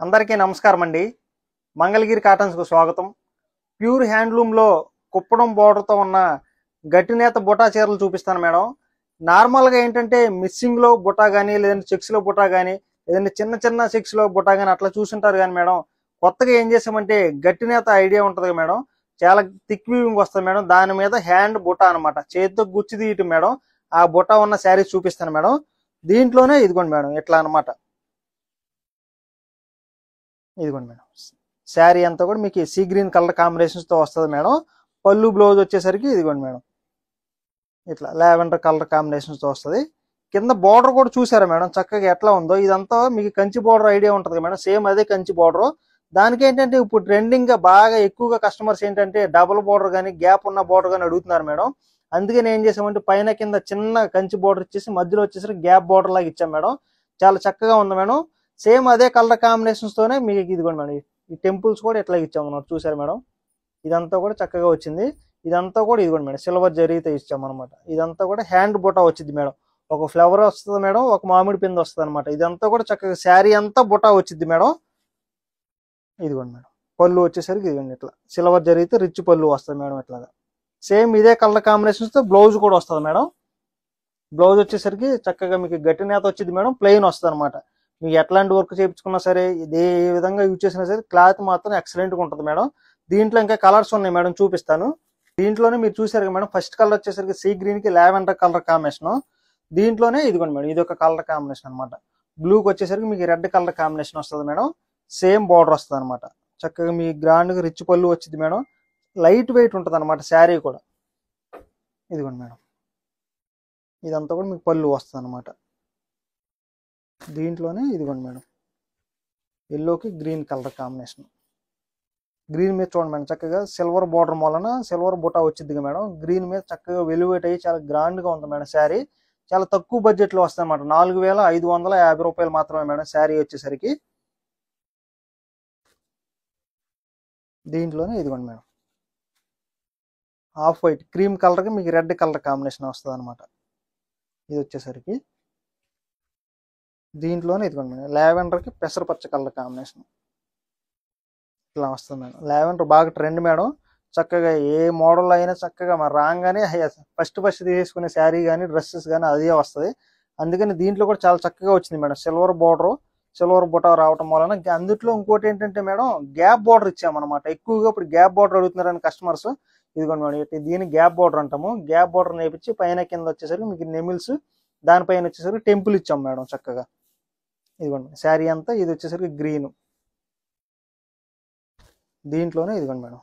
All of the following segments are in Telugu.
అందరికీ నమస్కారం అండి. మంగళగిరి కాటన్స్ కు స్వాగతం. ప్యూర్ హ్యాండ్లూమ్ లో కుప్పడం బోర్డర్ తో ఉన్న గట్టినేత బుటా చీరలు చూపిస్తాను మేడం. నార్మల్ గా ఏంటంటే మిస్సింగ్ లో బుటా గానీ, లేదంటే చెక్స్ లో బుటా గానీ, లేదంటే చిన్న చిన్న చెక్స్ లో బుటా గానీ అట్లా చూసుంటారు కానీ మేడం, కొత్తగా ఏం చేసామంటే గట్టినేత ఐడియా ఉంటది మేడం. చాలా థిక్ వీవింగ్ వస్తుంది మేడం. దాని మీద హ్యాండ్ బుటా అనమాట, చేతితో గుచ్చి తీయటం మేడం. ఆ బుటా ఉన్న శారీస్ చూపిస్తాను మేడం. దీంట్లోనే ఇదిగోండి మేడం, ఇట్లా అనమాట. ఇదిగోండి మేడం, శారీ అంతా కూడా మీకు సీ గ్రీన్ కలర్ కాంబినేషన్స్ తో వస్తుంది మేడం. పళ్ళు బ్లౌజ్ వచ్చేసరికి ఇదిగోండి మేడం, ఇట్లా లావెండర్ కలర్ కాంబినేషన్స్ తో వస్తుంది. కింద బార్డర్ కూడా చూసారా మేడం చక్కగా ఎట్లా ఉందో. ఇదంతా మీకు కంచి బార్డర్ ఐడియా ఉంటుంది మేడం, సేమ్ అదే కంచి బార్డర్. దానికి ఏంటంటే ఇప్పుడు ట్రెండింగ్ గా బాగా ఎక్కువగా కస్టమర్స్ ఏంటంటే డబుల్ బార్డర్ కానీ, గ్యాప్ ఉన్న బార్డర్ కానీ అడుగుతున్నారు మేడం. అందుకని ఏం చేసామంటే పైన కింద చిన్న కంచి బార్డర్ ఇచ్చేసి మధ్యలో వచ్చేసరికి గ్యాప్ బార్డర్ లాగా ఇచ్చాం మేడం. చాలా చక్కగా ఉంది మేడం. సేమ్ అదే కలర్ కాంబినేషన్స్ తోనే మీకు ఇదిగోండి మేడం, ఈ టెంపుల్స్ కూడా ఎట్లా ఇచ్చాము అన్నమాట. చూసారు మేడం, ఇదంతా కూడా చక్కగా వచ్చింది. ఇదంతా కూడా ఇదిగోండి మేడం, సిల్వర్ జరీతో ఇచ్చాము అనమాట. ఇదంతా కూడా హ్యాండ్ బుటా వచ్చింది మేడం. ఒక ఫ్లవర్ వస్తుంది మేడం, ఒక మామిడి పిండి వస్తుంది అనమాట. ఇదంతా కూడా చక్కగా శారీ అంతా బుటా వచ్చింది మేడం. ఇదిగోండి మేడం, పళ్ళు వచ్చేసరికి ఇదిగోండి ఇట్లా సిల్వర్ జరీతో రిచ్ పళ్ళు వస్తుంది మేడం. ఇట్లాగా సేమ్ ఇదే కలర్ కాంబినేషన్స్ తో బ్లౌజ్ కూడా వస్తుంది మేడం. బ్లౌజ్ వచ్చేసరికి చక్కగా మీకు గట్టి నేత వచ్చింది మేడం, ప్లెయిన్ వస్తుంది అనమాట. మీకు ఎట్లాంటి వర్క్ చేయించుకున్నా సరే, ఇదే విధంగా యూజ్ చేసినా సరే క్లాత్ మాత్రం ఎక్సలెంట్ గా ఉంటుంది మేడం. దీంట్లో ఇంకా కలర్స్ ఉన్నాయి మేడం, చూపిస్తాను. దీంట్లోనే మీరు చూసారు మేడం, ఫస్ట్ కలర్ వచ్చేసరికి సీ గ్రీన్ కి లావెండర్ కలర్ కాంబినేషన్. దీంట్లోనే ఇదిగోండి మేడం, ఇది ఒక కలర్ కాంబినేషన్ అనమాట. బ్లూకి వచ్చేసరికి మీకు రెడ్ కలర్ కాంబినేషన్ వస్తుంది మేడం. సేమ్ బార్డర్ వస్తుంది అనమాట. చక్కగా మీ గ్రాండ్ రిచ్ పళ్ళు వచ్చింది మేడం. లైట్ వెయిట్ ఉంటుంది అనమాట శారీ కూడా. ఇదిగోండి మేడం, ఇదంతా కూడా మీకు పళ్ళు వస్తుంది అనమాట. దీంట్లోనే ఇదిగోండి మేడం, ఎల్లోకి గ్రీన్ కలర్ కాంబినేషన్. గ్రీన్ మీద చూడండి మేడం, చక్కగా సిల్వర్ బార్డర్ మూలన సిల్వర్ బుటా వచ్చింది మేడం. గ్రీన్ మీద చక్కగా వెలువేట్ అయ్యి చాలా గ్రాండ్ గా ఉంది మేడం శారీ. చాలా తక్కువ బడ్జెట్ లో వస్తుంది అనమాట. 4550 రూపాయలు మాత్రమే మేడం శారీ వచ్చేసరికి. దీంట్లోనే ఇదిగోండి madam, off white cream colour కి మీకు రెడ్ కలర్ కాంబినేషన్ వస్తుంది అనమాట. ఇది వచ్చేసరికి దీంట్లోనే ఇదిగోండి మేడం, లావెండర్ కి పెసరపచ్చ కలర్ కాంబినేషన్ ఇట్లా వస్తుంది మేడం. లావెండర్ బాగా ట్రెండ్ మేడం. చక్కగా ఏ మోడల్ అయినా చక్కగా మరి రాగానే ఫస్ట్ తీసుకునే శారీ కానీ, డ్రెస్సెస్ కానీ అదే వస్తుంది. అందుకని దీంట్లో కూడా చాలా చక్కగా వచ్చింది మేడం. సిల్వర్ బార్డర్, సిల్వర్ బుటా రావటం వలన. అందుట్లో ఇంకోటి ఏంటంటే మేడం, గ్యాప్ బార్డర్ ఇచ్చామన్నమాట. ఎక్కువగా ఇప్పుడు గ్యాప్ బార్డర్ అడుగుతున్నారని కస్టమర్స్. ఇదిగోండి మేడం, దీన్ని గ్యాప్ బార్డర్ అంటాము. గ్యాప్ బార్డర్ నేపించి పైన కింద వచ్చేసరికి మీకు నెమిల్స్, దానిపైన వచ్చేసరికి టెంపుల్ ఇచ్చాం మేడం చక్కగా. ఇదిగోండి శారీ అంతా ఇది వచ్చేసరికి గ్రీన్. దీంట్లోనే ఇదిగోండి మేడం,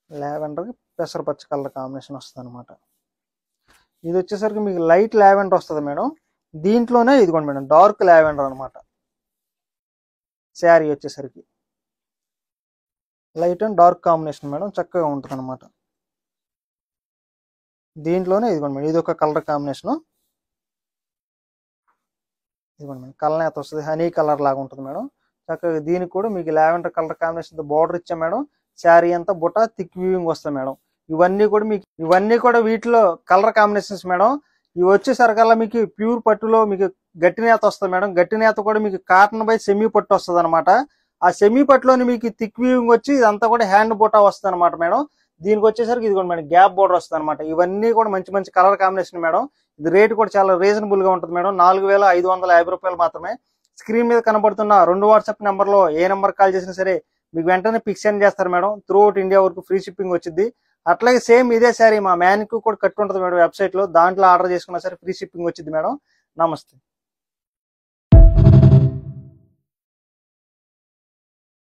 లావెండర్ పెసరపచ్చ కలర్ కాంబినేషన్ వస్తుంది అనమాట. ఇది వచ్చేసరికి మీకు లైట్ లావెండర్ వస్తుంది మేడం. దీంట్లోనే ఇదిగోండి మేడం, డార్క్ లావెండర్ అనమాట. శారీ వచ్చేసరికి light and dark combination madam, చక్కగా ఉంటుంది అనమాట. దీంట్లోనే ఇదిగోండి మేడం, ఇది ఒక కలర్ కాంబినేషన్. ఇదిగోండి మేడం, కలనేత వస్తుంది, హనీ కలర్ లాగా ఉంటుంది మేడం. చక్కగా దీనికి కూడా మీకు లావెండర్ కలర్ కాంబినేషన్ బార్డర్ ఇచ్చాం మేడం. శారీ అంతా బుటా థిక్ వీవింగ్ వస్తుంది మేడం. ఇవన్నీ కూడా వీటిలో కలర్ కాంబినేషన్స్ మేడం. ఇవి వచ్చేసరికల్లా మీకు ప్యూర్ పట్టులో మీకు గట్టి నేత వస్తుంది మేడం. గట్టి నేత కూడా మీకు కాటన్ బై సెమీ పట్టు వస్తుంది అనమాట. ఆ సెమీ పట్టులోని మీకు థిక్ వీవింగ్ వచ్చి ఇదంతా కూడా హ్యాండ్ బుటా వస్తుంది అనమాట మేడం. దీనికి వచ్చేసరికి ఇదిగోండి మేడం, గ్యాప్ బోర్డర్ వస్తుంది అనమాట. ఇవన్నీ కూడా మంచి మంచి కలర్ కాంబినేషన్ మేడం. ఇది రేట్ కూడా చాలా రీజనబుల్ గా ఉంటుంది మేడం. 4550 రూపాయలు మాత్రమే. స్క్రీన్ మీద కనబడుతున్న 2 వాట్సాప్ నెంబర్ లో ఏ నెంబర్ కాల్ చేసినా సరే మీకు వెంటనే పిక్ సెండ్ చేస్తారు మేడం. త్రూ అవుట్ ఇండియా వరకు ఫ్రీ షిప్పింగ్ వచ్చింది. అట్లాగే సేమ్ ఇదే శారీ మా మ్యాన్ కు కూడా కట్టు ఉంటుంది మేడం వెబ్సైట్ లో. దాంట్లో ఆర్డర్ చేసుకున్నా సరే ఫ్రీ షిప్పింగ్ వచ్చింది మేడం. నమస్తే.